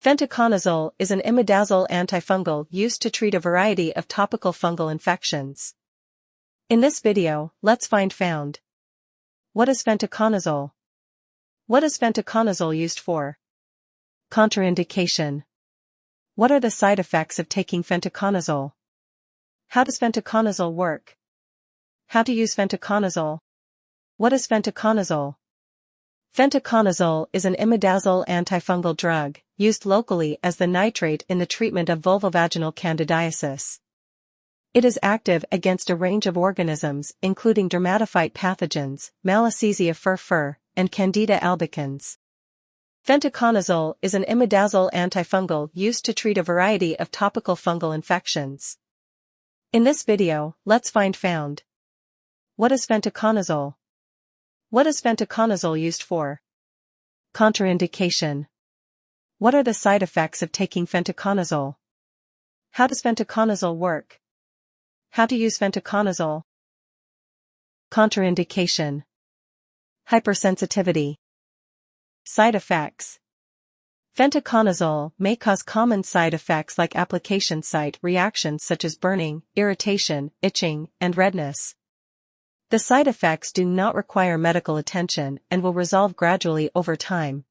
Fenticonazole is an imidazole antifungal used to treat a variety of topical fungal infections. In this video, let's find found. What is fenticonazole? What is fenticonazole used for? Contraindication. What are the side effects of taking fenticonazole? How does fenticonazole work? How to use fenticonazole? What is fenticonazole? Fenticonazole is an imidazole antifungal drug, used locally as the nitrate in the treatment of vulvovaginal candidiasis. It is active against a range of organisms including dermatophyte pathogens, Malassezia fur, and Candida albicans. Fenticonazole is an imidazole antifungal used to treat a variety of topical fungal infections. In this video, let's find found. What is fenticonazole? What is fenticonazole used for? Contraindication. What are the side effects of taking fenticonazole? How does fenticonazole work? How to use fenticonazole? Contraindication. Hypersensitivity. Side effects. Fenticonazole may cause common side effects like application site reactions such as burning, irritation, itching, and redness. The side effects do not require medical attention and will resolve gradually over time.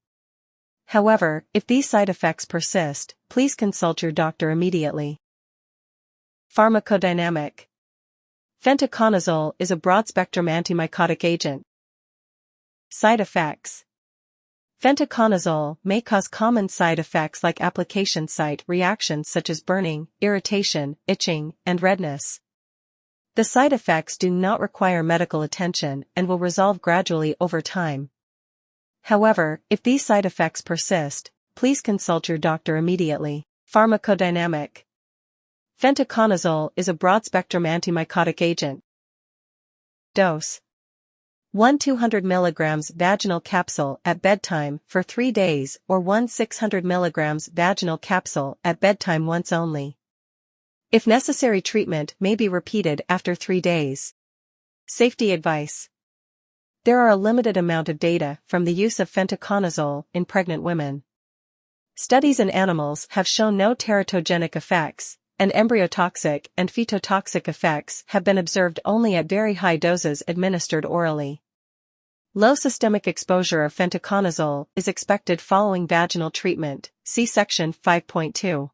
However, if these side effects persist, please consult your doctor immediately. Pharmacodynamic. Fenticonazole is a broad-spectrum antimycotic agent. Side effects. Fenticonazole may cause common side effects like application site reactions such as burning, irritation, itching, and redness. The side effects do not require medical attention and will resolve gradually over time. However, if these side effects persist, please consult your doctor immediately. Pharmacodynamic. Fenticonazole is a broad-spectrum antimycotic agent. Dose. 1 200 mg vaginal capsule at bedtime for 3 days or 1 600 mg vaginal capsule at bedtime once only. If necessary, treatment may be repeated after 3 days. Safety advice. There are a limited amount of data from the use of fenticonazole in pregnant women. Studies in animals have shown no teratogenic effects, and embryotoxic and fetotoxic effects have been observed only at very high doses administered orally. Low systemic exposure of fenticonazole is expected following vaginal treatment, see section 5.2.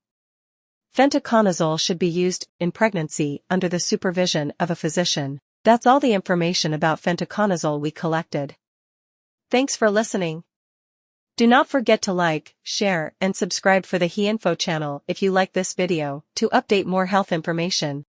Fenticonazole should be used in pregnancy under the supervision of a physician. That's all the information about fenticonazole we collected. Thanks for listening. Do not forget to like, share, and subscribe for the HeInfo channel if you like this video to update more health information.